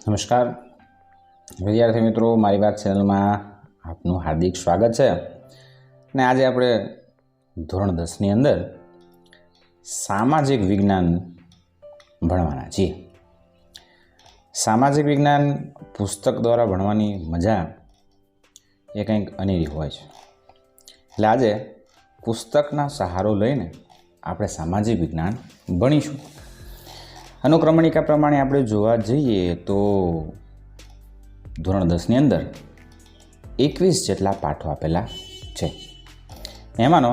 નમસ્કાર વિદ્યાર્થી મિત્રો, મારી વાત ચેનલમાં આપનું હાર્દિક સ્વાગત છે. અને આજે આપણે ધોરણ 10ની અંદર સામાજિક વિજ્ઞાન ભણવાના છીએ. સામાજિક વિજ્ઞાન પુસ્તક દ્વારા ભણવાની મજા એ કંઈક અનેરી હોય છે. એટલે આજે પુસ્તકના સહારો લઈને આપણે સામાજિક વિજ્ઞાન ભણીશું. અનુક્રમણિકા પ્રમાણે આપણે જોવા જઈએ તો ધોરણ 10ની અંદર 21 જેટલા પાઠો આપેલા છે. એમાંનો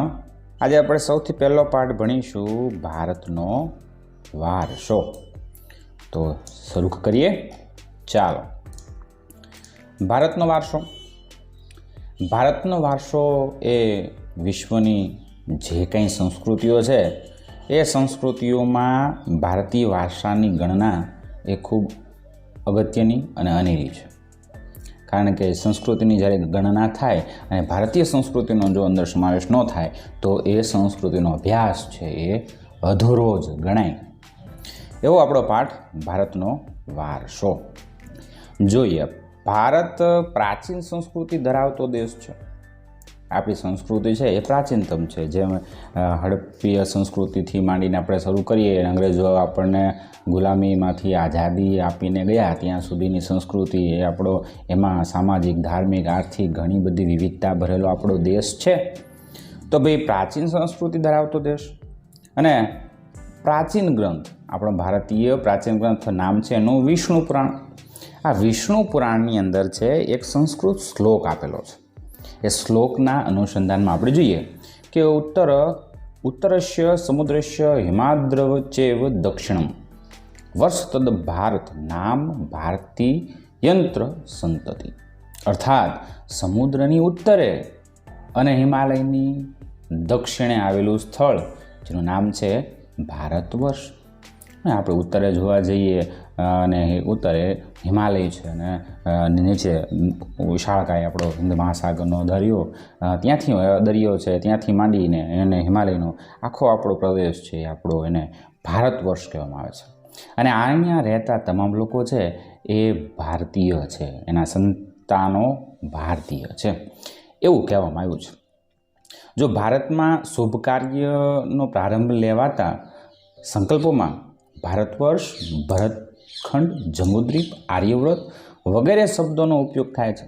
આજે આપણે સૌથી પહેલો પાઠ ભણીશું ભારતનો વારસો. તો શરૂ કરીએ. ચાલો, ભારતનો વારસો. ભારતનો વારસો એ વિશ્વની જે કંઈ સંસ્કૃતિઓ છે એ સંસ્કૃતિઓમાં ભારતીય વારસાની ગણના એ ખૂબ અગત્યની અને અનેરી છે. કારણ કે સંસ્કૃતિની જ્યારે ગણના થાય અને ભારતીય સંસ્કૃતિનો જો અંદર સમાવેશ ન થાય તો એ સંસ્કૃતિનો અભ્યાસ છે એ અધૂરો જ ગણાય. એવો આપણો પાઠ ભારતનો વારસો. જોઈએ, ભારત પ્રાચીન સંસ્કૃતિ ધરાવતો દેશ છે. આપણી સંસ્કૃતિ છે એ પ્રાચીનતમ છે. જેમ હડપ્પીય સંસ્કૃતિથી માંડીને આપણે શરૂ કરીએ, અંગ્રેજો આપણને ગુલામીમાંથી આઝાદી આપીને ગયા ત્યાં સુધીની સંસ્કૃતિ એ આપણો, એમાં સામાજિક, ધાર્મિક, આર્થિક ઘણી બધી વિવિધતા ભરેલો આપણો દેશ છે. તો ભાઈ, પ્રાચીન સંસ્કૃતિ ધરાવતો દેશ અને પ્રાચીન ગ્રંથ, આપણો ભારતીય પ્રાચીન ગ્રંથ નામ છે એનું વિષ્ણુ પુરાણ. આ વિષ્ણુ પુરાણની અંદર છે એક સંસ્કૃત શ્લોક આપેલો છે. એ શ્લોકના અનુસંધાનમાં આપણે જોઈએ કે ઉત્તરસ્ય સમુદ્રસ્ય હિમાદ્રવચેવ દક્ષિણમ વર્ષ તદ ભારત નામ ભારતી યંત્ર સંતતિ. અર્થાત સમુદ્રની ઉત્તરે અને હિમાલયની દક્ષિણે આવેલું સ્થળ જેનું નામ છે ભારત વર્ષ. અને આપણે ઉત્તરે જોવા જઈએ અને ઉત્તરે હિમાલય છે અને નીચે વિશાળકાય આપણો હિન્દ મહાસાગરનો દરિયો, ત્યાંથી દરિયો છે, ત્યાંથી માંડીને અને હિમાલયનો આખો આપણો પ્રદેશ છે આપણો, એને ભારત વર્ષ કહેવામાં આવે છે. અને અહીંયા રહેતા તમામ લોકો છે એ ભારતીય છે, એના સંતાનો ભારતીય છે એવું કહેવામાં આવ્યું છે. જો ભારતમાં શુભ કાર્યનો પ્રારંભ લેવાતા સંકલ્પોમાં ભારત વર્ષ, ભરતખંડ, જંબુદ્વીપ, આર્યવ્રત વગેરે શબ્દોનો ઉપયોગ થાય છે.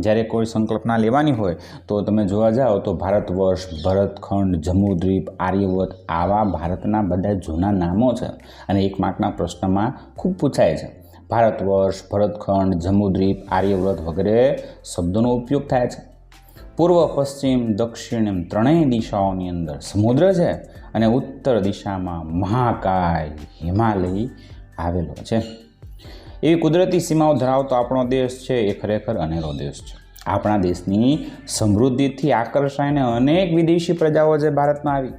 જ્યારે કોઈ સંકલ્પના લેવાની હોય તો તમે જોવા જાઓ તો ભારત વર્ષ, ભરતખંડ, જંબુદ્વીપ, આર્યવ્રત આવા ભારતના બધા જૂના નામો છે. અને એક માર્કના પ્રશ્નમાં ખૂબ પૂછાય છે. ભારત વર્ષ, ભરતખંડ, જંબુદ્વીપ, આર્યવ્રત વગેરે શબ્દોનો ઉપયોગ થાય છે. પૂર્વ, પશ્ચિમ, દક્ષિણ એમ ત્રણેય દિશાઓની અંદર સમુદ્ર છે અને ઉત્તર દિશામાં મહાકાય હિમાલય આવેલો છે. એવી કુદરતી સીમાઓ ધરાવતો આપણો દેશ છે એ ખરેખર અનેરો દેશ છે. આપણા દેશની સમૃદ્ધિથી આકર્ષાઈને અનેક વિદેશી પ્રજાઓ જે ભારતમાં આવી,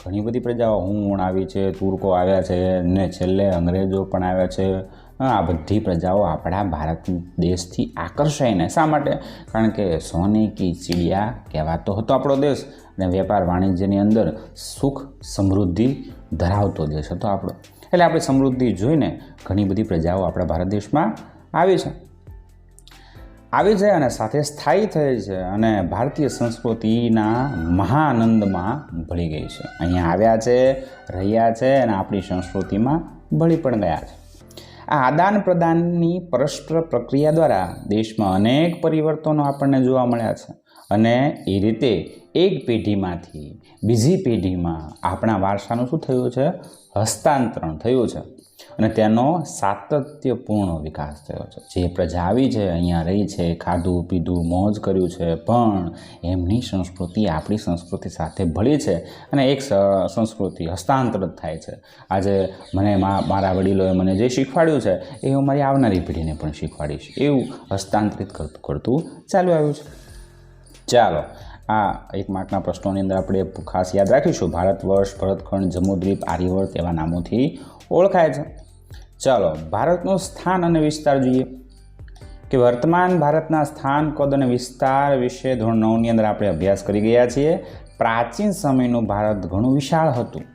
ઘણી બધી પ્રજાઓ હું આવી છે, તુર્કો આવ્યા છે ને છેલ્લે અંગ્રેજો પણ આવ્યા છે. આ બધી પ્રજાઓ આપણા ભારત દેશથી આકર્ષાઈને, શા માટે? કારણ કે સોને કી ચિડિયા કહેવાતો હતો આપણો દેશ અને વેપાર વાણિજ્યની અંદર સુખ સમૃદ્ધિ ધરાવતો દેશ હતો આપણો. એટલે આપણે સમૃદ્ધિ જોઈને ઘણી બધી પ્રજાઓ આપણા ભારત દેશમાં આવી છે અને સાથે સ્થાયી થઈ છે અને ભારતીય સંસ્કૃતિના મહાઆનંદમાં ભળી ગઈ છે. અહીંયા આવ્યા છે, રહ્યા છે અને આપણી સંસ્કૃતિમાં ભળી પણ ગયા છે. આ આદાન પ્રદાનની પરસ્પર પ્રક્રિયા દ્વારા દેશમાં અનેક પરિવર્તનો આપણને જોવા મળ્યા છે અને એ રીતે એક પેઢીમાંથી બીજી પેઢીમાં આપણા વારસાનું શું થયું છે? હસ્તાંતરણ થયું છે અને તેનો સાતત્યપૂર્ણ વિકાસ થયો છે. જે પ્રજા આવી છે, અહીંયા રહી છે, ખાધું પીધું મોજ કર્યું છે, પણ એમની સંસ્કૃતિ આપણી સંસ્કૃતિ સાથે ભળી છે અને એક સંસ્કૃતિ હસ્તાંતરિત થાય છે. આજે મને મારા વડીલોએ મને જે શીખવાડ્યું છે એ હું મારી આવનારી પેઢીને પણ શીખવાડીશ, એવું હસ્તાંતરિત કરતું ચાલુ આવ્યું છે. ચાલો, આ એક માર્કના પ્રશ્નોની અંદર આપણે ખાસ યાદ રાખીશું. ભારત વર્ષ, ભરતખંડ, જંબુદ્વીપ, આર્યવ્રત એવા નામોથી ઓળખાય છે. ચાલો, ભારતનું સ્થાન અને વિસ્તાર જોઈએ કે વર્તમાન ભારતના સ્થાન, કદ અને વિસ્તાર વિશે ધોરણ 9ની અંદર આપણે અભ્યાસ કરી ગયા છીએ. પ્રાચીન સમયનું ભારત ઘણું વિશાળ હતું.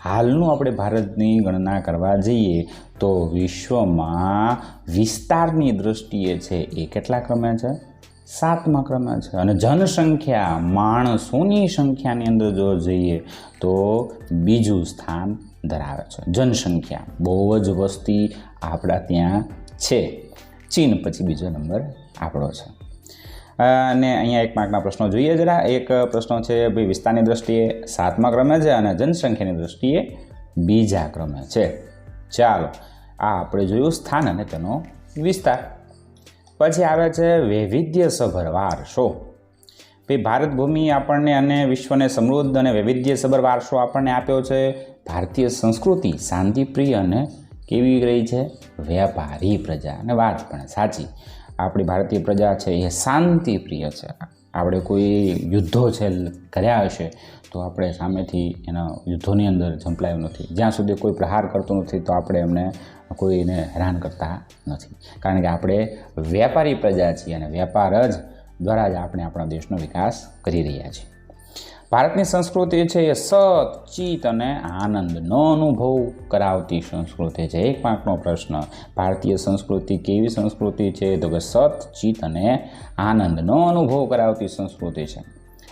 હાલનું આપણે ભારતની ગણના કરવા જઈએ તો વિશ્વમાં વિસ્તારની દૃષ્ટિએ છે એ કેટલા ક્રમે છે? 7મા ક્રમે છે. અને જનસંખ્યા માણસોની સંખ્યાની અંદર જો જઈએ તો બીજું સ્થાન ધરાવે છે. જનસંખ્યા બહુ જ વસ્તી આપણા ત્યાં છે. ચીન પછી બીજો નંબર આપણો છે. અને અહીંયા 1 માર્કના પ્રશ્નો જોઈએ જરા. એક પ્રશ્ન છે ભાઈ વિસ્તારની દૃષ્ટિએ 7મા ક્રમે છે અને જનસંખ્યાની દૃષ્ટિએ બીજા ક્રમે છે. ચાલો, આ આપણે જોયું સ્થાન અને તેનો વિસ્તાર. પછી આવે છે વૈવિધ્યસભર વારસો. ભાઈ ભારત ભૂમિ આપણને અને વિશ્વને સમૃદ્ધ અને વૈવિધ્યસભર વારસો આપણને આપ્યો છે. ભારતીય સંસ્કૃતિ શાંતિપ્રિય અને કેવી રહી છે? વ્યાપારી પ્રજા. અને વાત પણ સાચી, આપણી ભારતીય પ્રજા છે એ શાંતિપ્રિય છે. આપણે કોઈ યુદ્ધો છે કર્યા હશે તો આપણે સામેથી એના યુદ્ધોની અંદર ઝંપલાયું નથી. જ્યાં સુધી કોઈ પ્રહાર કરતું નથી તો આપણે એમને કોઈને હેરાન કરતા નથી, કારણ કે આપણે વેપારી પ્રજા છીએ અને વેપાર જ દ્વારા જ આપણે આપણા દેશનો વિકાસ કરી રહ્યા છીએ. ભારતની સંસ્કૃતિ છે એ સત, ચિત્ત અને આનંદનો અનુભવ કરાવતી સંસ્કૃતિ છે. 1 માર્કનો પ્રશ્ન, ભારતીય સંસ્કૃતિ કેવી સંસ્કૃતિ છે? તો કે સત, ચિત્ત અને આનંદનો અનુભવ કરાવતી સંસ્કૃતિ છે.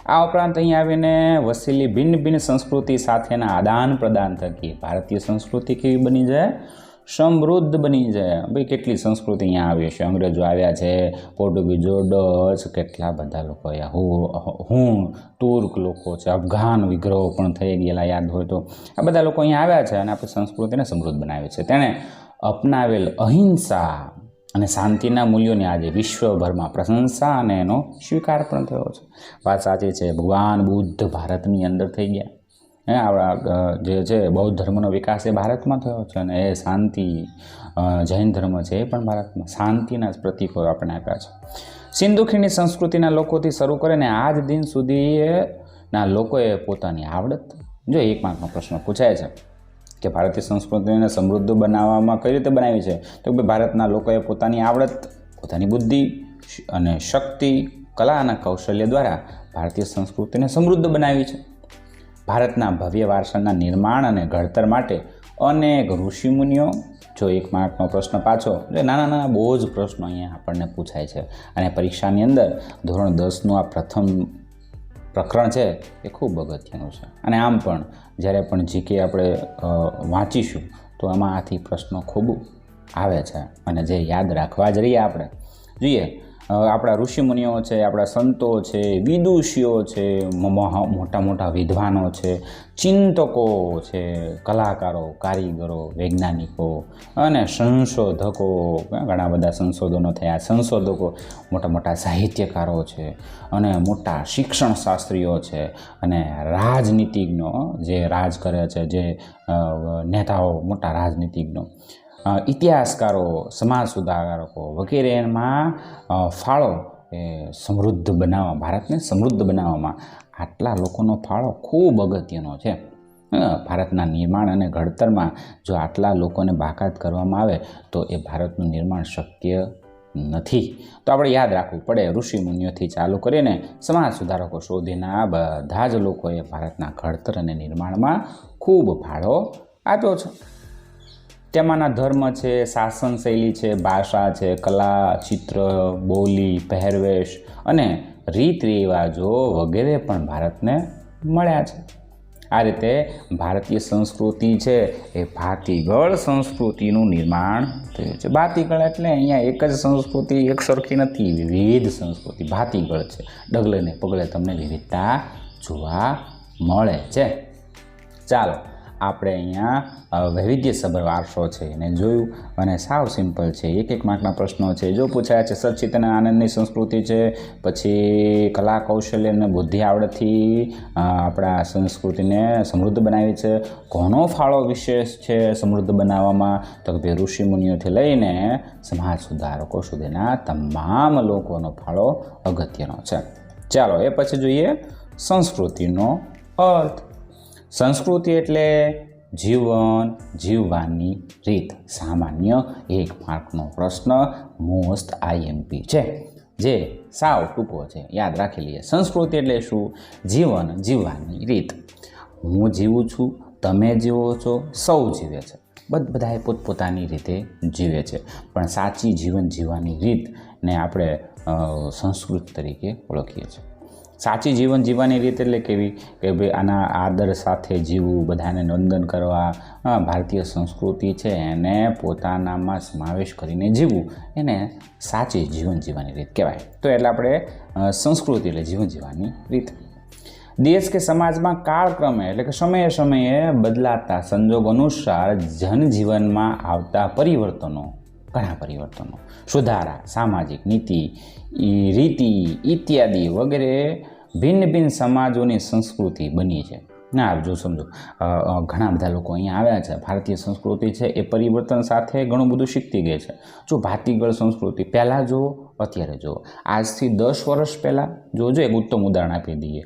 આ ઉપરાંત અહીં આવીને વસેલી ભિન્ન ભિન્ન સંસ્કૃતિ સાથેના આદાન પ્રદાન થકી ભારતીય સંસ્કૃતિ કેવી બની જાય? સમૃદ્ધ બની જાય. ભાઈ કેટલી સંસ્કૃતિ અહીંયા આવી છે. અંગ્રેજો આવ્યા છે, પોર્ટુગીઝો, ડચ, કેટલા બધા લોકો અહીંયા, હું તુર્ક લોકો છે, અફઘાન વિગ્રહો પણ થઈ ગયેલા યાદ હોય તો. આ બધા લોકો અહીંયા આવ્યા છે અને આપણી સંસ્કૃતિને સમૃદ્ધ બનાવી છે. તેણે અપનાવેલ અહિંસા અને શાંતિના મૂલ્યોની આજે વિશ્વભરમાં પ્રશંસા અને એનો સ્વીકાર પણ થયો છે. વાત સાચી છે, ભગવાન બુદ્ધ ભારતની અંદર થઈ ગયા. આપણા જે છે બૌદ્ધ ધર્મનો વિકાસ એ ભારતમાં થયો છે અને એ શાંતિ, જૈન ધર્મ છે એ પણ ભારતમાં શાંતિના જ પ્રતીકો આપણને આપ્યા છે. સિંધુ ખીણની સંસ્કૃતિના લોકોથી શરૂ કરીને આજ દિન સુધીના લોકોએ પોતાની આવડત, જો 1 માર્કનો પ્રશ્ન પૂછાય છે કે ભારતીય સંસ્કૃતિને સમૃદ્ધ બનાવવામાં કઈ રીતે બનાવી છે, તો કે ભારતના લોકોએ પોતાની આવડત, પોતાની બુદ્ધિ અને શક્તિ, કલા અને કૌશલ્ય દ્વારા ભારતીય સંસ્કૃતિને સમૃદ્ધ બનાવી છે. ભારતના ભવ્ય વારસાના નિર્માણ અને ઘડતર માટે અનેક ઋષિમુનિઓ, જો 1 માર્કનો પ્રશ્ન પાછો, એટલે નાના બહુ જ પ્રશ્નો અહીંયા આપણને પૂછાય છે. અને પરીક્ષાની અંદર ધોરણ 10નું આ પ્રથમ પ્રકરણ છે એ ખૂબ અગત્યનું છે. અને આમ પણ જ્યારે પણ જીકે આપણે વાંચીશું તો આમાં આથી પ્રશ્નો ખૂબ આવે છે અને જે યાદ રાખવા જ રહીએ આપણે. જોઈએ આપણા ઋષિમુનિઓ છે, આપણા સંતો છે, વિદુષીઓ છે, મોટા મોટા વિદ્વાનો છે, ચિંતકો છે, કલાકારો, કારીગરો, વૈજ્ઞાનિકો અને સંશોધકો, ઘણા બધા સંશોધનો થયા, સંશોધકો, મોટા મોટા સાહિત્યકારો છે અને મોટા શિક્ષણ શાસ્ત્રીઓ છે અને રાજનીતિજ્ઞો જે રાજ કરે છે, જે નેતાઓ, મોટા રાજનીતિજ્ઞો, ઇતિહાસકારો, સમાજ સુધારકો વગેરેમાં ફાળો એ સમૃદ્ધ બનાવવા, ભારતને સમૃદ્ધ બનાવવામાં આટલા લોકોનો ફાળો ખૂબ અગત્યનો છે. ભારતના નિર્માણ અને ઘડતરમાં જો આટલા લોકોને બાકાત કરવામાં આવે તો એ ભારતનું નિર્માણ શક્ય નથી. તો આપણે યાદ રાખવું પડે, ઋષિમુનિઓથી ચાલુ કરીને સમાજ સુધારકો સુધીના બધા જ લોકોએ ભારતના ઘડતર અને નિર્માણમાં ખૂબ ફાળો આપ્યો છે. તેમાંના ધર્મ છે, શાસન શૈલી છે, ભાષા છે, કલા, ચિત્ર, બોલી, પહેરવેશ અને રીત રિવાજો વગેરે પણ ભારતને મળ્યા છે. આ રીતે ભારતીય સંસ્કૃતિ છે એ ભાતીગળ સંસ્કૃતિનું નિર્માણ થયું છે. ભાતીગળ એટલે અહીંયા એક જ સંસ્કૃતિ એક સરખી નથી, વિવિધ સંસ્કૃતિ ભાતીગળ છે. ડગલે ને પગલે તમને વિવિધતા જોવા મળે છે. ચાલો, આપણે અહીંયા વૈવિધ્યસભર વારસો છે એને જોયું અને સાવ સિમ્પલ છે. 1 માર્કના પ્રશ્નો છે. જો પૂછાયા છે સચિત અને આનંદની સંસ્કૃતિ છે, પછી કલા કૌશલ્ય અને બુદ્ધિ આવડતથી આપણા સંસ્કૃતિને સમૃદ્ધ બનાવી છે. કોનો ફાળો વિશેષ છે સમૃદ્ધ બનાવવામાં? તો કે ઋષિ મુનિઓથી લઈને સમાજ સુધારકો સુધીના તમામ લોકોનો ફાળો અગત્યનો છે. ચાલો, એ પછી જોઈએ સંસ્કૃતિનો અર્થ. સંસ્કૃતિ એટલે જીવન જીવવાની રીત. સામાન્ય 1 માર્કનો પ્રશ્ન, મોસ્ટ IMP છે, જે સાવ ટૂંકો છે, યાદ રાખી લઈએ. સંસ્કૃતિ એટલે શું? જીવન જીવવાની રીત. હું જીવું છું તમે જીવો છો, સૌ જીવે છે, બધાએ પોતપોતાની રીતે જીવે છે, પણ સાચી જીવન જીવવાની રીતને આપણે સંસ્કૃત તરીકે ઓળખીએ છીએ. સાચી જીવન જીવવાની રીત એટલે કેવી કે ભાઈ આના આદર સાથે જીવવું, બધાને વંદન કરવા, ભારતીય સંસ્કૃતિ છે એને પોતાનામાં સમાવેશ કરીને જીવવું, એને સાચી જીવન જીવવાની રીત કહેવાય. તો એટલે આપણે સંસ્કૃતિ એટલે જીવન જીવવાની રીત. દેશ કે સમાજમાં કાળક્રમે એટલે કે સમયે સમયે બદલાતા સંજોગ અનુસાર જનજીવનમાં આવતા પરિવર્તનો, ઘણા પરિવર્તનો, સુધારા, સામાજિક નીતિ, રીતિ ઇત્યાદિ વગેરે ભિન્ન ભિન્ન સમાજોની સંસ્કૃતિ બની છે. ના જો સમજો, ઘણા બધા લોકો અહીંયા આવ્યા છે, ભારતીય સંસ્કૃતિ છે એ પરિવર્તન સાથે ઘણું બધું શીખતી ગઈ છે. જો ભાતીગળ સંસ્કૃતિ પહેલાં જુઓ, અત્યારે જુઓ. આજથી 10 વર્ષ પહેલાં જોજો, એક ઉત્તમ ઉદાહરણ આપી દઈએ.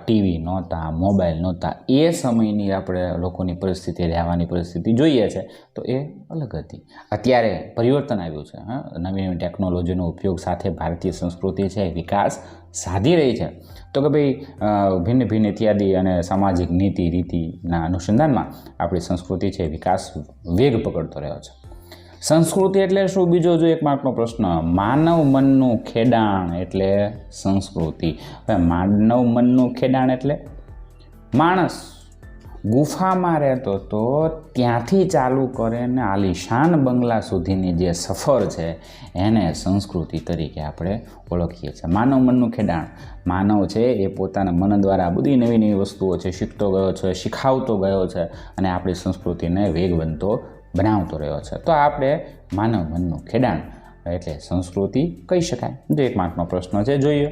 ટીવી નહોતા, મોબાઈલ નહોતા, એ સમયની આપણે લોકોની પરિસ્થિતિ, રહેવાની પરિસ્થિતિ જોઈએ છે તો એ અલગ હતી. અત્યારે પરિવર્તન આવ્યું છે. નવી નવી ટેકનોલોજીનો ઉપયોગ સાથે ભારતીય સંસ્કૃતિ છે વિકાસ સાધી રહી છે. તો કે ભાઈ ભિન્ન ભિન્ન ઇત્યાદિ અને સામાજિક નીતિ રીતિના અનુસંધાનમાં આપણી સંસ્કૃતિ છે વિકાસ વેગ પકડતો રહ્યો છે. સંસ્કૃતિ એટલે શું? બીજો જો એક માર્કનો પ્રશ્ન. માનવ મનનું ખેડાણ એટલે સંસ્કૃતિ. હવે માનવ મનનું ખેડાણ એટલે માણસ ગુફામાં રહેતો તો ત્યાંથી ચાલુ કરે ને આલીશાન બંગલા સુધીની જે સફર છે એને સંસ્કૃતિ તરીકે આપણે ઓળખીએ છીએ. માનવ મનનું ખેડાણ. માનવ છે એ પોતાના મન દ્વારા બધી નવી નવી વસ્તુઓ છે શીખતો ગયો છે, શીખાવતો ગયો છે અને આપણી સંસ્કૃતિને વેગવંતો બનાવતો રહ્યો છે. તો આપણે માનવ મનનું ખેડાણ એટલે સંસ્કૃતિ કહી શકાય. જો એક માર્કનો પ્રશ્ન છે, જોઈએ.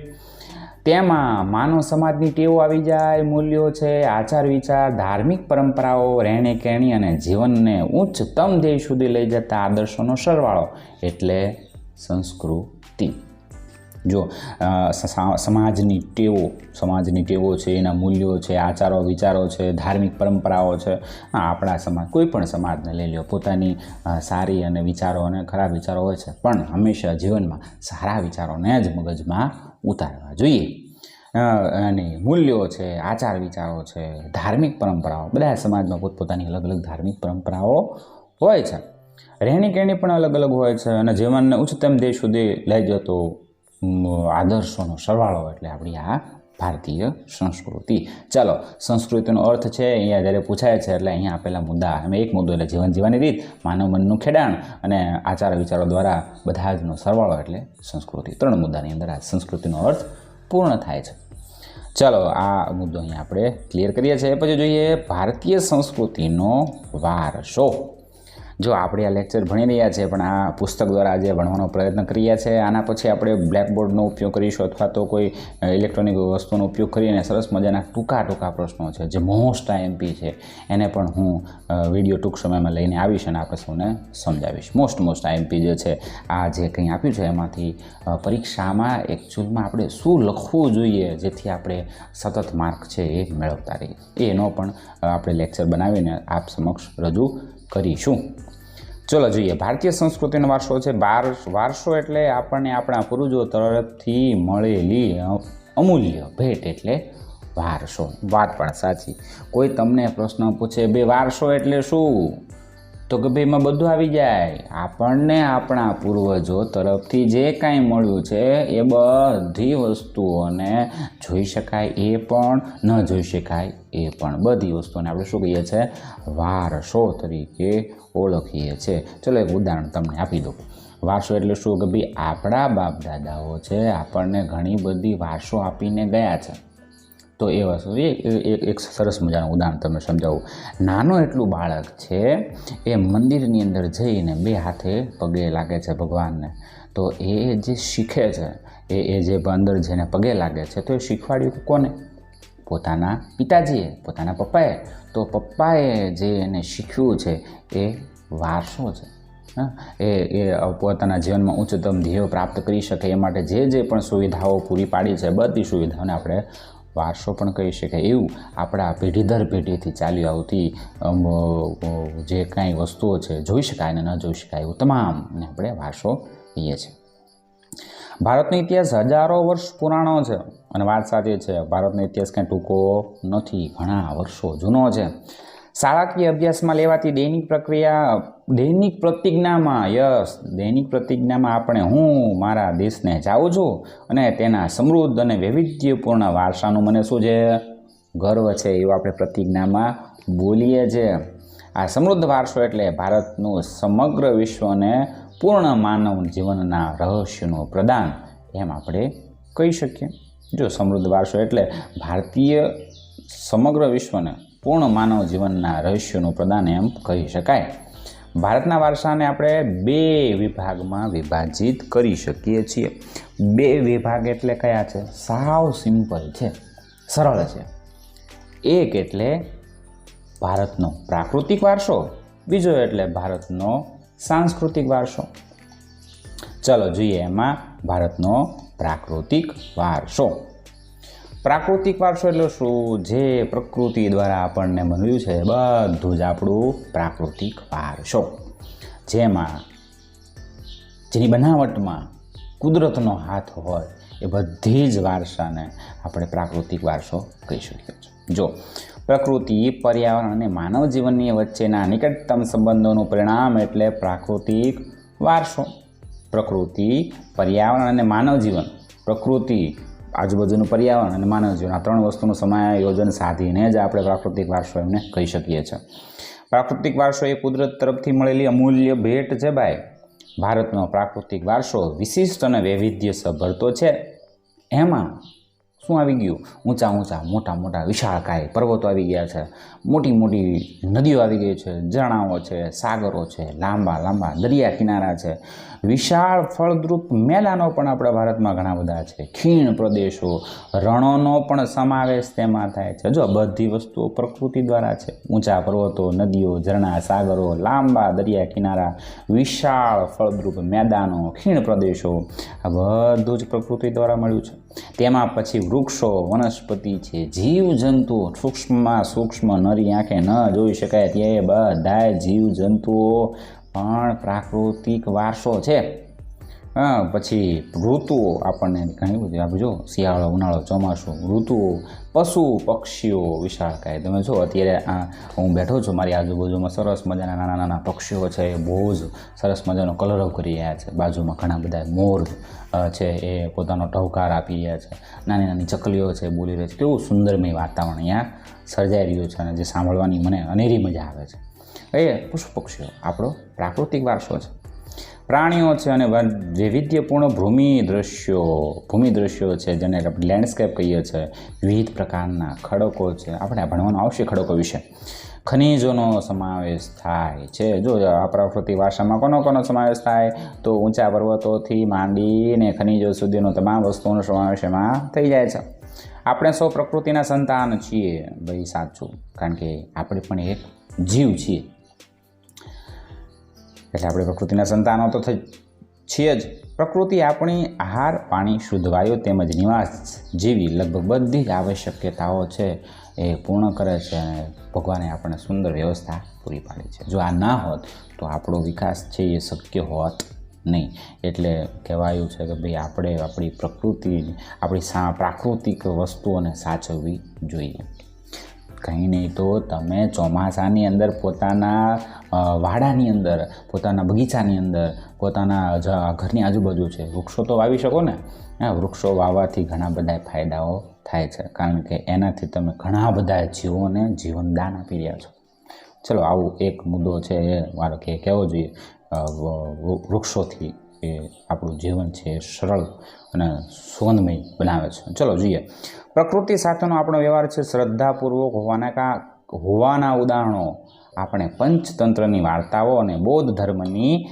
તેમાં માનવ સમાજની ટેવો આવી જાય, મૂલ્યો છે, આચાર વિચાર, ધાર્મિક પરંપરાઓ, રહેણી કહેણી અને જીવનને ઉચ્ચતમ ધ્યેય સુધી લઈ જતા આદર્શોનો સરવાળો એટલે સંસ્કૃતિ. જો સમાજની ટેવો છે, એના મૂલ્યો છે, આચારો વિચારો છે, ધાર્મિક પરંપરાઓ છે. આપણા સમાજ, કોઈ પણ સમાજને લઈ લો, પોતાની સારી અને વિચારો અને ખરાબ વિચારો હોય છે, પણ હંમેશા જીવનમાં સારા વિચારોને જ મગજમાં ઉતારવા જોઈએ. અને મૂલ્યો છે, આચાર વિચારો છે, ધાર્મિક પરંપરાઓ, બધા સમાજમાં પોતપોતાની અલગ અલગ ધાર્મિક પરંપરાઓ હોય છે. રહેણી કહેણી પણ અલગ અલગ હોય છે અને જીવનને ઉચ્ચતમ ધ્યેય સુધી લઈ જતો આદર્શોનો સરવાળો એટલે આપણી આ ભારતીય સંસ્કૃતિ. ચાલો, સંસ્કૃતિનો અર્થ છે અહીંયા જ્યારે પૂછાય છે એટલે અહીંયા આપેલા મુદ્દા, એમાં એક મુદ્દો એટલે જીવન જીવવાની રીત, માનવ મનનું ખેડાણ અને આચાર વિચારો દ્વારા બધા જનો સરવાળો એટલે સંસ્કૃતિ. 3 મુદ્દાની અંદર આ સંસ્કૃતિનો અર્થ પૂર્ણ થાય છે. ચાલો, આ મુદ્દો અહીંયા આપણે ક્લિયર કરીએ છીએ. પછી જોઈએ ભારતીય સંસ્કૃતિનો વારસો. જો આપણે આ લેક્ચર ભણી રહ્યા છીએ પણ આ પુસ્તક દ્વારા આજે ભણવાનો પ્રયત્ન કરીએ છીએ. આના પછી આપણે બ્લેકબોર્ડનો ઉપયોગ કરીશું અથવા તો કોઈ ઇલેક્ટ્રોનિક વસ્તુનો ઉપયોગ કરીને સરસ મજાના ટૂંકા પ્રશ્નો છે જે મોસ્ટ આઈએમપી છે એને પણ હું વિડીયો ટૂંક સમયમાં લઈને આવીશ અને આપણે સૌને સમજાવીશ. મોસ્ટ આઈએમપી જે છે આ જે કંઈ આપ્યું છે એમાંથી પરીક્ષામાં એકચ્યુઅલમાં આપણે શું લખવું જોઈએ જેથી આપણે સતત માર્ક છે એ મેળવતા રહીએ, એનો પણ આપણે લેક્ચર બનાવીને આપ સમક્ષ રજૂ કરીશું. ચલો જોઈએ, ભારતીય સંસ્કૃતિનો વારસો છે. વારસો એટલે આપણને આપણા પૂર્વજો તરફથી મળેલી અમૂલ્ય ભેટ એટલે વારસો. વાત પણ સાચી. કોઈ તમને પ્રશ્ન પૂછે બે વારસો એટલે શું, તો કે ભાઈ એમાં બધું આવી જાય. આપણને આપણા પૂર્વજો તરફથી જે કાંઈ મળ્યું છે એ બધી વસ્તુઓને જોઈ શકાય એ પણ, ન જોઈ શકાય એ પણ, બધી વસ્તુઓને આપણે શું કહીએ છીએ? વારસો તરીકે ઓળખીએ છીએ. ચલો એક ઉદાહરણ તમને આપી દઉં. વારસો એટલે શું કે ભાઈ આપણા બાપ દાદાઓ છે આપણને ઘણી બધી વારસો આપીને ગયા છે. તો એ વસ્તુ એક સરસ મજાનું ઉદાહરણ તમને સમજાવું. નાનો એટલું બાળક છે એ મંદિરની અંદર જઈને 2 હાથે પગે લાગે છે ભગવાનને. તો એ જે શીખે છે એ જે અંદર જેને પગે લાગે છે તો એ શીખવાડ્યું કોને? પોતાના પિતાજીએ, પોતાના પપ્પાએ. તો પપ્પાએ જે એને શીખ્યું છે એ વારસો છે. એ પોતાના જીવનમાં ઉચ્ચતમ ધ્યેયો પ્રાપ્ત કરી શકે એ માટે જે પણ સુવિધાઓ પૂરી પાડી છે બધી સુવિધાઓને આપણે વારસો પણ કહી શકાય. એવું આપણા પેઢી દર પેઢીથી ચાલી આવતી જે કાંઈ વસ્તુઓ છે જોઈ શકાય અને ન જોઈ શકાય એવું તમામને આપણે વારસો કહીએ છીએ. ભારતનો ઇતિહાસ હજારો વર્ષ પુરાણો છે અને વાત સાચી છે, ભારતનો ઇતિહાસ કાંઈ ટૂંકો નથી, ઘણા વર્ષો જૂનો છે. શાળાકીય અભ્યાસમાં લેવાતી દૈનિક પ્રતિજ્ઞામાં આપણે હું મારા દેશને ચાહું છું અને તેના સમૃદ્ધ અને વૈવિધ્યપૂર્ણ વારસાનું મને શું છે, ગર્વ છે, એવું આપણે પ્રતિજ્ઞામાં બોલીએ છીએ. આ સમૃદ્ધ વારસો એટલે ભારતનું સમગ્ર વિશ્વને પૂર્ણ માનવ જીવનના રહસ્યનું પ્રદાન એમ આપણે કહી શકીએ. જો સમૃદ્ધ વારસો એટલે ભારતીય સમગ્ર વિશ્વને પૂર્ણ માનવ જીવનના રહસ્યોનું પ્રદાન એમ કહી શકાય. ભારતના વારસાને આપણે 2 વિભાગમાં વિભાજિત કરી શકીએ છીએ. 2 વિભાગ એટલે કયા છે? સાવ સિમ્પલ છે, સરળ છે. એક એટલે ભારતનો પ્રાકૃતિક વારસો, બીજો એટલે ભારતનો સાંસ્કૃતિક વારસો. ચલો જોઈએ એમાં ભારતનો પ્રાકૃતિક વારસો. પ્રાકૃતિક વારસો એટલે શું? જે પ્રકૃતિ દ્વારા આપણને મળ્યું છે બધું જ આપણું પ્રાકૃતિક વારસો, જેની બનાવટમાં કુદરતનો હાથ હોય એ બધી જ વારસાને આપણે પ્રાકૃતિક વારસો કહી શકીએ છીએ. જો પ્રકૃતિ, પર્યાવરણ અને માનવ જીવનની વચ્ચેના નિકટતમ સંબંધોનું પરિણામ એટલે પ્રાકૃતિક વારસો. પ્રકૃતિ, પર્યાવરણ અને માનવ જીવન. પ્રકૃતિ, આજુબાજુનું પર્યાવરણ અને માનવ જીવન, આ 3 વસ્તુનું સમાયોજન સાધીને જ આપણે પ્રાકૃતિક વારસો એમને કહી શકીએ છીએ. પ્રાકૃતિક વારસો એ કુદરત તરફથી મળેલી અમૂલ્ય ભેટ છે ભાઈ. ભારતનો પ્રાકૃતિક વારસો વિશિષ્ટ અને વૈવિધ્યસભર તો છે. એમાં શું આવી ગયું? ઊંચા મોટા વિશાળકાય પર્વતો આવી ગયા છે, મોટી નદીઓ આવી ગઈ છે, ઝરણાઓ છે, સાગરો છે, લાંબા દરિયા કિનારા છે, વિશાળ ફળદ્રુપ મેદાનો પણ આપણા ભારતમાં ઘણા બધા છે, ખીણ પ્રદેશો, રણોનો પણ સમાવેશ તેમાં થાય છે. જો બધી વસ્તુઓ પ્રકૃતિ દ્વારા છે. ઊંચા પર્વતો, નદીઓ, ઝરણા, સાગરો, લાંબા દરિયા કિનારા, વિશાળ ફળદ્રુપ મેદાનો, ખીણ પ્રદેશો, આ બધું જ પ્રકૃતિ દ્વારા મળ્યું છે. તેમાં પછી વૃક્ષો, વનસ્પતિ છે, જીવજંતુઓ, સૂક્ષ્મ નરી આંખે ન જોઈ શકાય તે બધા જીવજંતુઓ પણ પ્રાકૃતિક વારસો છે. પછી ઋતુઓ આપણને ઘણી બધી, આપણે જો શિયાળો, ઉનાળો, ચોમાસું, ઋતુઓ, પશુ પક્ષીઓ વિશાળકાય. તમે જો અત્યારે હું બેઠો છું, મારી આજુબાજુમાં સરસ મજાના નાના પક્ષીઓ છે, એ બહુ જ સરસ મજાનો કલરવ કરી રહ્યા છે. બાજુમાં ઘણા બધા મોર છે, એ પોતાનો ટહુકાર આપી રહ્યા છે. નાની ચકલીઓ છે, બોલી રહી છે. કેવું સુંદરમય વાતાવરણ અહીંયા સર્જાઈ રહ્યું છે અને જે સાંભળવાની મને અનેરી મજા આવે છે. એ પશુ પક્ષીઓ આપણો પ્રાકૃતિક વારસો છે. પ્રાણીઓ છે અને વૈવિધ્યપૂર્ણ ભૂમિ દ્રશ્યો છે, જેને આપણે લેન્ડસ્કેપ કહીએ છીએ. વિવિધ પ્રકારના ખડકો છે, આપણે ભણવાનું આવશે ખડકો વિશે. ખનિજોનો સમાવેશ થાય છે. જો આ પ્રાકૃતિક વારસામાં કોનો સમાવેશ થાય? તો ઊંચા પર્વતોથી માંડીને ખનિજો સુધીનો તમામ વસ્તુઓનો સમાવેશ એમાં થઈ જાય છે. આપણે સૌ પ્રકૃતિના સંતાન છીએ. ભાઈ સાચું, કારણ કે આપણે પણ એક જીવ છીએ, એટલે આપણે પ્રકૃતિના સંતાનો તો છીએ જ. પ્રકૃતિ આપણી આહાર, પાણી, શુદ્ધ વાયુ તેમજ નિવાસ જેવી લગભગ બધી જ આવશ્યકતાઓ છે એ પૂર્ણ કરે છે અને ભગવાને આપણને સુંદર વ્યવસ્થા પૂરી પાડી છે. જો આ ના હોત તો આપણો વિકાસ છે એ શક્ય હોત નહીં. એટલે કહેવાયું છે કે ભાઈ આપણે આપણી પ્રકૃતિ, આપણી પ્રાકૃતિક વસ્તુઓને સાચવવી જોઈએ. કંઈ નહીં તો તમે ચોમાસાની અંદર પોતાના વાડાની અંદર, પોતાના બગીચાની અંદર, પોતાના ઘરની આજુબાજુ છે વૃક્ષો તો વાવી શકો ને. વૃક્ષો વાવવાથી ઘણા બધા ફાયદાઓ થાય છે, કારણ કે એનાથી તમે ઘણા બધા જીવોને જીવનદાન આપી રહ્યા છો. ચલો, આવું એક મુદ્દો છે એ મારો કહેવો જોઈએ. વૃક્ષોથી એ આપણું જીવન છે એ સરળ અને સુગંધમય બનાવે છે. ચલો જોઈએ, પ્રકૃતિ સાથેનો આપણો વ્યવહાર છે શ્રદ્ધાપૂર્વક હોવાના ઉદાહરણો આપણે પંચતંત્રની વાર્તાઓ અને બૌદ્ધ ધર્મની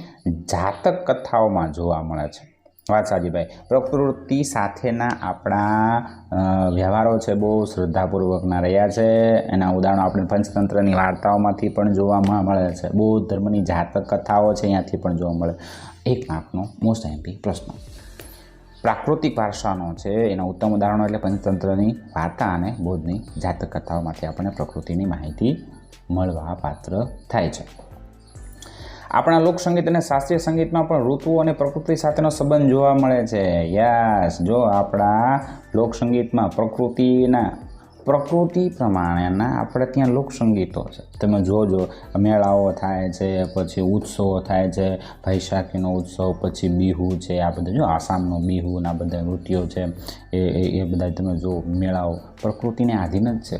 જાતક કથાઓમાં જોવા મળે છે. વાત સાચી ભાઈ. પ્રકૃતિ સાથેના આપણા વ્યવહારો છે બહુ શ્રદ્ધાપૂર્વકના રહ્યા છે. એના ઉદાહરણો આપણે પંચતંત્રની વાર્તાઓમાંથી પણ જોવામાં મળે છે. બૌદ્ધ ધર્મની જાતક કથાઓ છે અહીંયાથી પણ જોવા મળે. 1 માર્કનો મોસ્ટ એમપી પ્રશ્ન. પ્રાકૃતિક વારસાનો છે એના ઉત્તમ ઉદાહરણો એટલે પંચતંત્રની વાર્તા અને બૌદ્ધની જાતક કથાઓમાંથી આપણને પ્રકૃતિની માહિતી મળવા પાત્ર થાય છે. આપણા લોકસંગીત અને શાસ્ત્રીય સંગીતમાં પણ ઋતુઓ અને પ્રકૃતિ સાથેનો સંબંધ જોવા મળે છે. યસ, જો આપણા લોકસંગીતમાં પ્રકૃતિના પ્રકૃતિ પ્રમાણેના આપણે ત્યાં લોકસંગીતો છે. તમે જોજો, મેળાઓ થાય છે, પછી ઉત્સવો થાય છે, વૈશાખીનો ઉત્સવ, પછી બિહુ છે, આ બધા જો આસામનો બિહુ અને આ બધા નૃત્યો છે, એ બધા તમે જો મેળાઓ પ્રકૃતિને આધીન જ છે.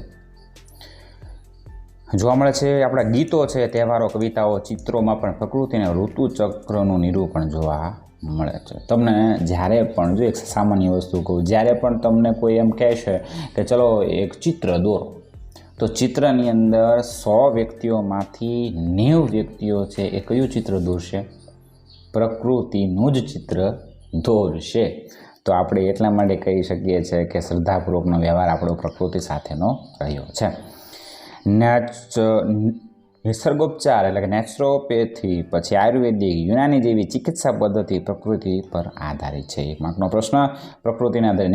જોવા મળે છે આપણા ગીતો છે, તહેવારો, કવિતાઓ, ચિત્રોમાં પણ પ્રકૃતિને ઋતુચક્રનું નિરૂપણ જોવા મળે છે. તમને જ્યારે પણ, જો એક સામાન્ય વસ્તુ કહું, જ્યારે પણ તમને કોઈ એમ કહેશે કે ચલો એક ચિત્ર દોરો, તો ચિત્રની અંદર 100 વ્યક્તિઓમાંથી 90 વ્યક્તિઓ છે એ કયું ચિત્ર દોરશે? પ્રકૃતિનું જ ચિત્ર દોરશે. તો આપણે એટલા માટે કહી શકીએ છીએ કે શ્રદ્ધાપૂર્વકનો વ્યવહાર આપણો પ્રકૃતિ સાથેનો રહ્યો છે. નિસર્ગોપચાર એટલે કે નેચરોપેથી, પછી આયુર્વેદિક, યુનાની જેવી ચિકિત્સા પદ્ધતિ પ્રકૃતિ પર આધારિત છે. એક માર્કનો પ્રશ્ન, પ્રકૃતિના આધારે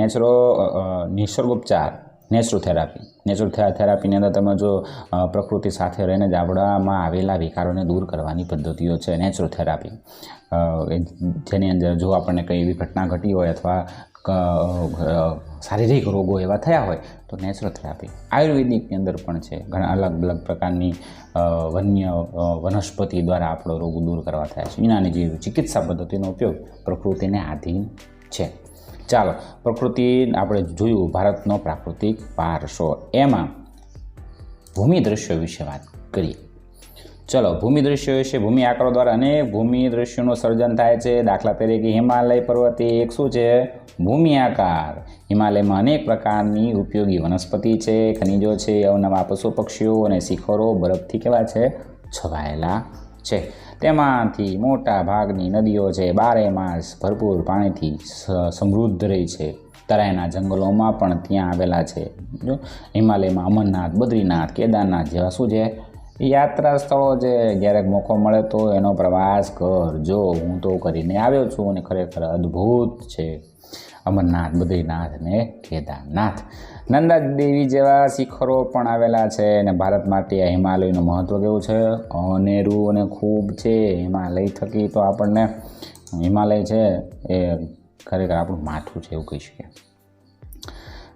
નિસર્ગોપચાર, નેચરોથેરાપીની અંદર તમે જો પ્રકૃતિ સાથે રહીને જ આપણામાં આવેલા વિકારોને દૂર કરવાની પદ્ધતિઓ છે નેચરોથેરાપી, જેની અંદર જો આપણને કંઈ એવી ઘટના ઘટી હોય અથવા શારીરિક રોગો એવા થયા હોય તો નેચરોથેરાપી. આયુર્વેદિકની અંદર પણ છે, ઘણા અલગ અલગ પ્રકારની વનસ્પતિ દ્વારા આપણો રોગ દૂર કરવા થાય છે. યુનાની જેવી ચિકિત્સા પદ્ધતિનો ઉપયોગ પ્રકૃતિને આધીન છે. ચાલો, પ્રકૃતિ આપણે જોયું, ભારતનો પ્રાકૃતિક વારસો, એમાં ભૂમિ દ્રશ્યો વિશે વાત કરીએ. ચલો, ભૂમિ દ્રશ્યો વિશે. ભૂમિ આકારો દ્વારા અનેક ભૂમિ દ્રશ્યોનું સર્જન થાય છે. દાખલા તરીકે હિમાલય પર્વત એક શું છે? ભૂમિ આકાર. હિમાલયમાં અનેક પ્રકારની ઉપયોગી વનસ્પતિ છે, ખનિજો છે, અવનવા પશુ પક્ષીઓ અને શિખરો બરફથી કેવા છે? છવાયેલા છે. તેમાંથી મોટા ભાગની નદીઓ છે 12 માસ ભરપૂર પાણીથી સમૃદ્ધ રહી છે. તરાઈના જંગલોમાં પણ ત્યાં આવેલા છે. જો હિમાલયમાં અમરનાથ, બદ્રીનાથ, કેદારનાથ જેવા શું છે? યાત્રા સ્થળો છે. ક્યારેક મોકો મળે તો એનો પ્રવાસ કરજો. હું તો કરીને આવ્યો છું અને ખરેખર અદ્ભુત છે અમરનાથ, બદ્રીનાથ અને કેદારનાથ. નંદા દેવી જેવા શિખરો પણ આવેલા છે. અને ભારત માટે આ હિમાલયનું મહત્ત્વ કેવું છે? અનેરું અને ખૂબ છે. હિમાલય થકી તો આપણને હિમાલય છે એ ખરેખર આપણું માથું છે એવું કહી શકીએ.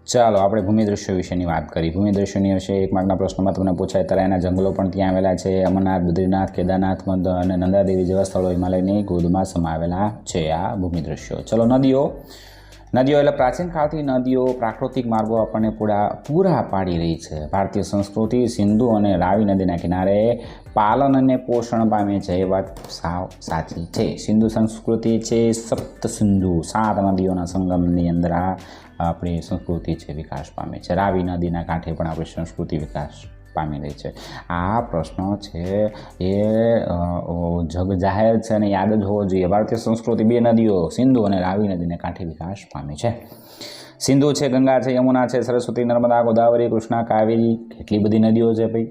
ચાલો, આપણે ભૂમિ દ્રશ્યો વિશેની વાત કરી. ભૂમિ દ્રશ્યોની વિશે એક માર્કના પ્રશ્નમાં તમને પૂછાય. તરાઈના જંગલો પણ ત્યાં આવેલા છે. અમરનાથ, બદ્રીનાથ, કેદારનાથ અને નંદાદેવી જેવા સ્થળો હિમાલયની ગોદમાં સમાવેલા છે. આ ભૂમિ દ્રશ્યો. ચલો, નદીઓ એટલે પ્રાચીન કાળથી નદીઓ પ્રાકૃતિક માર્ગો આપણને પૂરા પાડી રહી છે. ભારતીય સંસ્કૃતિ સિંધુ અને રાવી નદીના કિનારે પાલન અને પોષણ પામે છે. એ વાત સાવ સાચી છે. સિંધુ સંસ્કૃતિ છે સપ્ત સિંધુ, 7 નદીઓના સંગમની અંદર આપણી સંસ્કૃતિ છે વિકાસ પામે છે. રાવી નદીના કાંઠે પણ આપણી સંસ્કૃતિ વિકાસ પામી રહી છે. આ પ્રશ્નો છે એ જગ જાહેર છે અને યાદ જ હોવો જોઈએ. ભારતીય સંસ્કૃતિ 2 નદીઓ સિંધુ અને રાવી નદીને કાંઠે વિકાસ પામી છે. સિંધુ છે, ગંગા છે, યમુના છે, સરસ્વતી, નર્મદા, ગોદાવરી, કૃષ્ણા, કાવેરી, કેટલી બધી નદીઓ છે ભાઈ.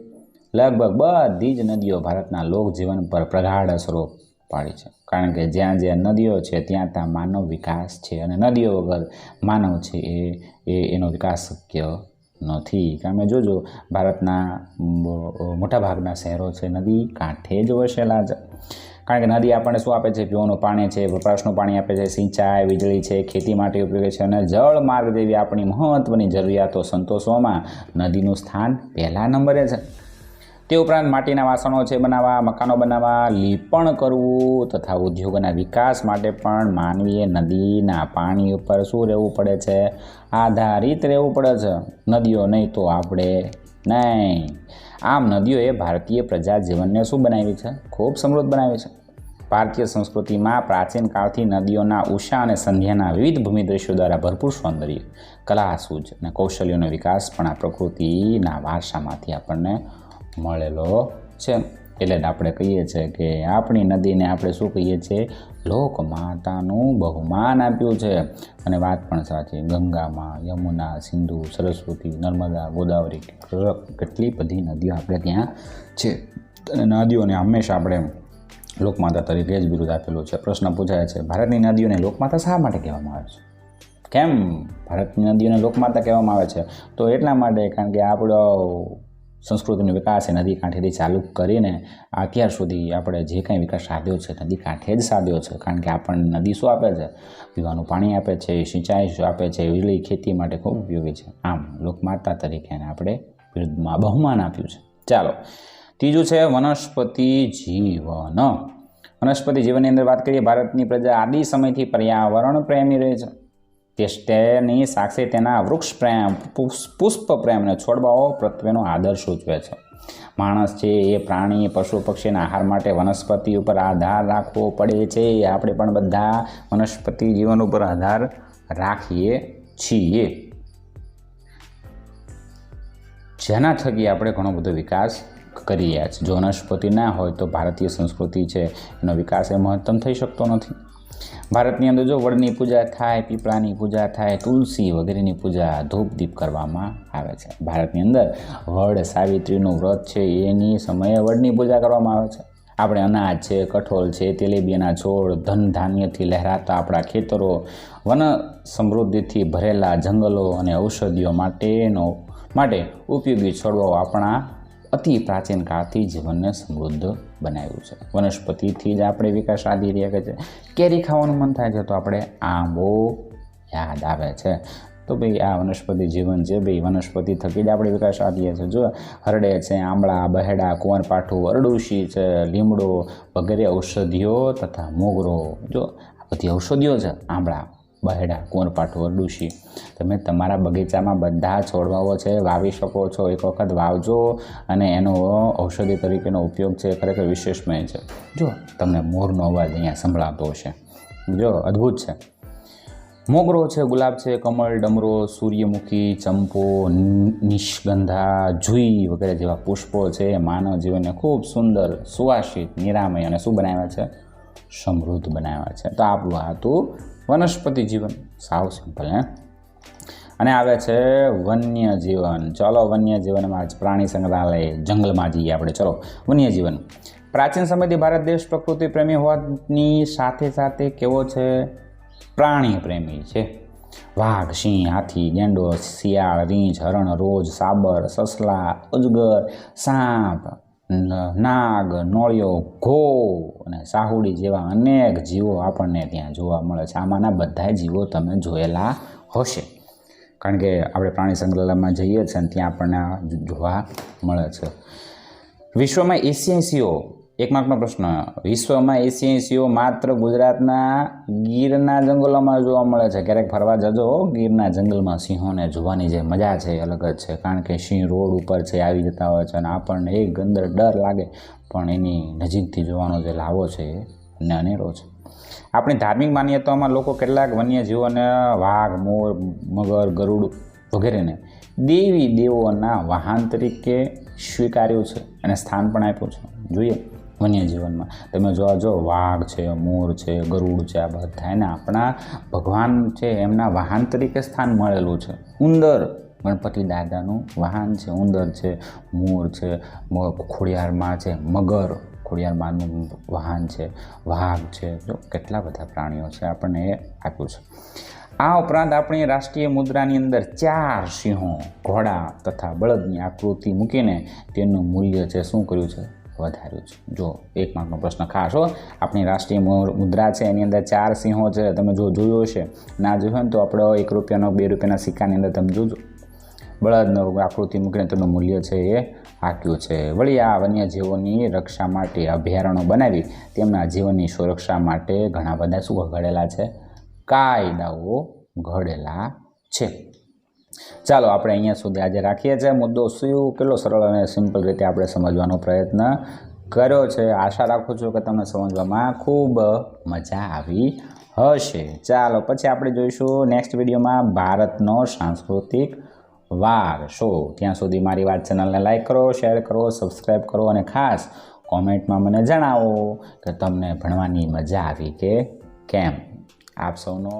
લગભગ બધી જ નદીઓ ભારતના લોકજીવન પર પ્રગાઢ અસરો પાડી છે. કારણ કે જ્યાં જ્યાં નદીઓ છે ત્યાં માનવ વિકાસ છે, અને નદીઓ વગર માનવ છે એનો વિકાસ શક્ય નથી. કારણ કે જોજો, ભારતના મોટાભાગના શહેરો છે નદી કાંઠે જ વસેલા છે. કારણ કે નદી આપણને શું આપે છે? પીવાનું પાણી છે, વપરાશનું પાણી આપે છે, સિંચાઈ, વીજળી છે, ખેતી માટે ઉપયોગી છે, અને જળ માર્ગ જેવી આપણી મહત્ત્વની જરૂરિયાતો સંતોષવામાં નદીનું સ્થાન પહેલા નંબરે છે. તે ઉપરાંત માટીના વાસણો છે બનાવવા, મકાનો બનાવવા, લીપણ કરવું તથા ઉદ્યોગોના વિકાસ માટે પણ માનવીએ નદીના પાણી ઉપર શું રહેવું પડે છે? આધારિત રહેવું પડે છે. નદીઓ નહીં તો આપણે નહીં. આમ નદીઓએ ભારતીય પ્રજા જીવનને શું બનાવી છે? ખૂબ સમૃદ્ધ બનાવી છે. ભારતીય સંસ્કૃતિમાં પ્રાચીન કાળથી નદીઓના ઉષા અને સંધ્યાના વિવિધ ભૂમિ દ્રશ્યો દ્વારા ભરપૂર સૌંદર્ય, કલા, સૂઝ અને કૌશલ્યોનો વિકાસ પણ આ પ્રકૃતિના વારસામાંથી આપણને મળેલો છે. એટલે જ આપણે કહીએ છીએ કે આપણી નદીને આપણે શું કહીએ છીએ? લોકમાતાનું બહુમાન આપ્યું છે. અને વાત પણ સાચી. ગંગામાં, યમુના, સિંધુ, સરસ્વતી, નર્મદા, ગોદાવરી, કેટલી બધી નદીઓ આપણે ત્યાં છે. અને નદીઓને હંમેશા આપણે લોકમાતા તરીકે જ બિરુદ આપેલું છે. પ્રશ્ન પૂછાય છે, ભારતની નદીઓને લોકમાતા શા માટે કહેવામાં આવે છે? કેમ ભારતની નદીઓને લોકમાતા કહેવામાં આવે છે? તો એટલા માટે કારણ કે આપણો સંસ્કૃતિનો વિકાસ એ નદી કાંઠેથી ચાલુ કરીને અત્યાર સુધી આપણે જે કાંઈ વિકાસ સાધ્યો છે નદી કાંઠે જ સાધ્યો છે, કારણ કે આપણને નદી શું આપે છે? પીવાનું પાણી આપે છે, સિંચાઈ આપે છે, વીજળી ખેતી માટે ખૂબ ઉપયોગી છે. આમ લોકમાતા તરીકે એને આપણે બિરુદમાં બહુમાન આપ્યું છે. ચાલો, ત્રીજું છે વનસ્પતિ જીવન. વનસ્પતિ જીવનની અંદર વાત કરીએ, ભારતની પ્રજા આદિ સમયથી પર્યાવરણ પ્રેમી રહે છે. તેની સાક્ષી તેના વૃક્ષ પ્રેમ, પુષ્પ પ્રેમ અને છોડવાઓ પ્રત્યેનો આદર સૂચવે છે. માણસ છે એ પ્રાણી, પશુ પક્ષીના આહાર માટે વનસ્પતિ ઉપર આધાર રાખવો પડે છે. આપણે પણ બધા વનસ્પતિ જીવન ઉપર આધાર રાખીએ છીએ, જેના થકી આપણે ઘણો બધો વિકાસ કરી રહ્યા છીએ. જો વનસ્પતિ ના હોય તો ભારતીય સંસ્કૃતિ છે એનો વિકાસ એ મહત્તમ થઈ શકતો નથી. ભારતની અંદર જો વડની પૂજા થાય, પીપળાની પૂજા થાય, તુલસી વગેરેની પૂજા ધૂપ દીપ કરવામાં આવે છે. ભારતની અંદર વડ સાવિત્રીનું વ્રત છે એની સમયે વડની પૂજા કરવામાં આવે છે. આપણે અનાજ છે, કઠોળ છે, તેલીબિયાના છોડ, ધન ધાન્યથી લહેરાતા આપણા ખેતરો, વન સમૃદ્ધિથી ભરેલા જંગલો અને ઔષધિઓ માટે ઉપયોગી છોડવાઓ આપણા અતિ પ્રાચીન કાળથી જીવનને સમૃદ્ધ બનાવ્યું છે. વનસ્પતિથી જ આપણે વિકાસ સાધી રહ્યા છે. કેરી ખાવાનું મન થાય છે તો આપણે આંબો યાદ આવે છે. તો ભાઈ આ વનસ્પતિ જીવન છે, ભાઈ વનસ્પતિ થકી જ આપણે વિકાસ સાધીએ છીએ. જો હરડે છે, આંબળા, બહેડા, કુંવરપાઠું, અરડુશી છે, લીમડો વગેરે ઔષધિઓ તથા મોગરો, જો આ બધી ઔષધિઓ છે. આંબળા, બહેડા, કુંવરપાઠું, અરડુશી, તમે તમારા બગીચામાં બધા છોડવાઓ છે વાવી શકો છો. એક વખત વાવજો અને એનો ઔષધિ તરીકેનો ઉપયોગ છે ખરેખર વિશેષમય છે. જો તમને મોરનો અવાજ અહીંયા સંભળાતો હશે, જો અદ્ભુત છે. મોગરો છે, ગુલાબ છે, કમળ, ડમરો, સૂર્યમુખી, ચંપો, નિષ્ગંધા, જુઈ વગેરે જેવા પુષ્પો છે માનવ જીવનને ખૂબ સુંદર, સુવાસિત, નિરામય અને શું બનાવ્યા છે? સમૃદ્ધ બનાવ્યા છે. તો આપણું આ હતું વનસ્પતિ જીવન, સાવ સિમ્પલ હે. અને આવે છે વન્ય જીવન. ચલો વન્ય જીવનમાં જ પ્રાણી સંગ્રહાલય, જંગલમાં જઈએ આપણે. ચલો વન્ય જીવન. પ્રાચીન સમયથી ભારત દેશ પ્રકૃતિ પ્રેમી હોવાની સાથે સાથે કેવો છે? પ્રાણી પ્રેમી છે. વાઘ, સિંહ, હાથી, ગેંડો, શિયાળ, રીંછ, હરણ, રોજ, સાબર, સસલા, અજગર, સાપ, નાગ, નોળિયો, ઘો અને સાહુડી જેવા અનેક જીવો આપણને ત્યાં જોવા મળે છે. આમાંના બધા જીવો તમે જોયેલા હશે, કારણ કે આપણે પ્રાણી સંગ્રહાલયમાં જઈએ છીએ અને ત્યાં આપણને જોવા મળે છે. વિશ્વમાં એશિયાઈ સિંહો, એક માર્કનો પ્રશ્ન, વિશ્વમાં એશિયાઈ સિંહો માત્ર ગુજરાતના ગીરના જંગલોમાં જોવા મળે છે. ક્યારેક ફરવા જજો, ગીરના જંગલમાં સિંહોને જોવાની જે મજા છે અલગ જ છે, કારણ કે સિંહ રોડ ઉપર છે આવી જતા હોય છે અને આપણને એક અંદર ડર લાગે, પણ એની નજીકથી જોવાનો જે લાવો છે એને અનેરો છે. આપણી ધાર્મિક માન્યતાઓમાં લોકો કેટલાક વન્ય જીવોને વાઘ, મોર, મગર, ગરુડ વગેરેને દેવી દેવોના વાહન તરીકે સ્વીકાર્યું છે અને સ્થાન પણ આપ્યું છે. જોઈએ વન્ય જીવનમાં તમે જો વાઘ છે, મોર છે, ગરુડ છે, આ બધા એને આપણા ભગવાન છે એમના વાહન તરીકે સ્થાન મળેલું છે. ઉંદર ગણપતિ દાદાનું વાહન છે, ઉંદર છે, મોર છે, ખોડિયારમાં છે, મગર ખોડિયારમાંનું વાહન છે, વાઘ છે, જો કેટલા બધા પ્રાણીઓ છે આપણને એ આપ્યું છે. આ ઉપરાંત આપણી રાષ્ટ્રીય મુદ્રાની અંદર 4 સિંહો, ઘોડા તથા બળદની આકૃતિ મૂકીને તેનું મૂલ્ય છે શું કર્યું છે? વધાર્યું છે. જો એક માર્કનો પ્રશ્ન ખાસ હો, આપણી રાષ્ટ્રીય મુદ્રા છે એની અંદર 4 સિંહો છે. તમે જો જોયો હશે, ના જોયું હોય ને તો આપણે 1 રૂપિયાનો 2 રૂપિયાના સિક્કાની અંદર તમે જોજો, બળદનો આકૃતિ મૂકીને તેનું મૂલ્ય છે એ આપ્યું છે. વળી આ વન્યજીવોની રક્ષા માટે અભયારણ્યો બનાવી તેમના જીવનની સુરક્ષા માટે ઘણા બધા શું ઘડેલા છે? કાયદાઓ ઘડેલા છે. ચાલો આપણે અહીંયા સુધી આજે રાખીએ છીએ. મુદ્દો શું કેટલો સરળ અને સિમ્પલ રીતે આપણે સમજવાનો પ્રયત્ન કર્યો છે. આશા રાખું છું કે તમને સમજવામાં ખૂબ મજા આવી હશે. ચાલો પછી આપણે જોઈશું નેક્સ્ટ વિડીયોમાં ભારતનો સાંસ્કૃતિક વારસો. ત્યાં સુધી મારી વાત ચેનલને લાઈક કરો, શેર કરો, સબસ્ક્રાઈબ કરો અને ખાસ કોમેન્ટમાં મને જણાવો કે તમને ભણવાની મજા આવી કે કેમ. આપ સૌનો